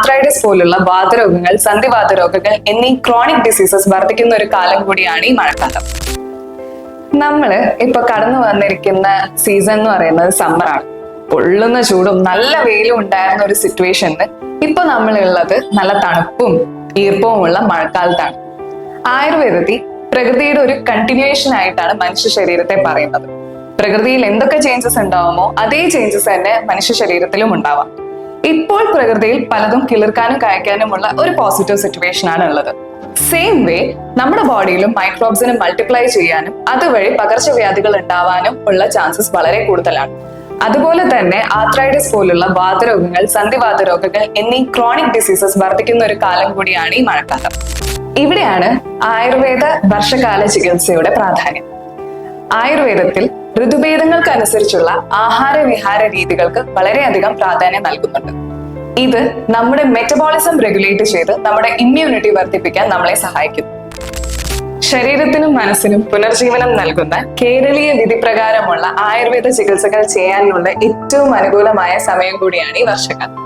Arthritis പോലുള്ള വാതരോഗങ്ങൾ, സന്ധിവാത രോഗങ്ങൾ എന്നീ ക്രോണിക് ഡിസീസസ് വർദ്ധിക്കുന്ന ഒരു കാലം കൂടിയാണ് ഈ മഴക്കാലം. നമ്മള് ഇപ്പൊ കടന്നു വന്നിരിക്കുന്ന സീസൺ എന്ന് പറയുന്നത് സമ്മറാണ്. പൊള്ളുന്ന ചൂടും നല്ല വെയിലും ഉണ്ടായിരുന്ന ഒരു സിറ്റുവേഷനിൽ ഇപ്പൊ നമ്മളുള്ളത് നല്ല തണുപ്പും ഈർപ്പവുമുള്ള മഴക്കാലത്താണ്. ആയുർവേദത്തിൽ പ്രകൃതിയുടെ ഒരു കണ്ടിന്യൂവേഷൻ ആയിട്ടാണ് മനുഷ്യ ശരീരത്തെ പറയുന്നത്. പ്രകൃതിയിൽ എന്തൊക്കെ ചേഞ്ചസ് ഉണ്ടാവുമോ അതേ ചേഞ്ചസ് തന്നെ മനുഷ്യ ശരീരത്തിലും ഉണ്ടാവാം. ഇപ്പോൾ പ്രകൃതിയിൽ പലതും കിളിർക്കാനും കായ്ക്കാനുമുള്ള ഒരു പോസിറ്റീവ് സിറ്റുവേഷൻ ആണ് ഉള്ളത്. സെയിം വേ നമ്മുടെ ബോഡിയിലും മൈക്രോബ്സിന് മൾട്ടിപ്ലൈ ചെയ്യാനും അതുവഴി പകർച്ചവ്യാധികൾ ഉണ്ടാവാനും ഉള്ള ചാൻസസ് വളരെ കൂടുതലാണ്. അതുപോലെ തന്നെ ആർത്രൈറ്റിസ് പോലുള്ള വാതരോഗങ്ങൾ, സന്ധിവാത രോഗങ്ങൾ എന്നീ ക്രോണിക് ഡിസീസസ് വർദ്ധിക്കുന്ന ഒരു കാലം കൂടിയാണ് ഈ മഴക്കാലം. ഇവിടെയാണ് ആയുർവേദ വർഷകാല ചികിത്സയുടെ പ്രാധാന്യം. ആയുർവേദത്തിൽ ഋതുഭേദങ്ങൾക്കനുസരിച്ചുള്ള ആഹാരവിഹാര രീതികൾക്ക് വളരെയധികം പ്രാധാന്യം നൽകുന്നുണ്ട്. ഇത് നമ്മുടെ മെറ്റബോളിസം റെഗുലേറ്റ് ചെയ്ത് നമ്മുടെ ഇമ്മ്യൂണിറ്റി വർദ്ധിപ്പിക്കാൻ നമ്മളെ സഹായിക്കുന്നു. ശരീരത്തിനും മനസ്സിനും പുനർജീവനം നൽകുന്ന കേരളീയ വിധിപ്രകാരമുള്ള ആയുർവേദ ചികിത്സകൾ ചെയ്യാനുള്ള ഏറ്റവും അനുകൂലമായ സമയം കൂടിയാണ് ഈ വർഷകാലം.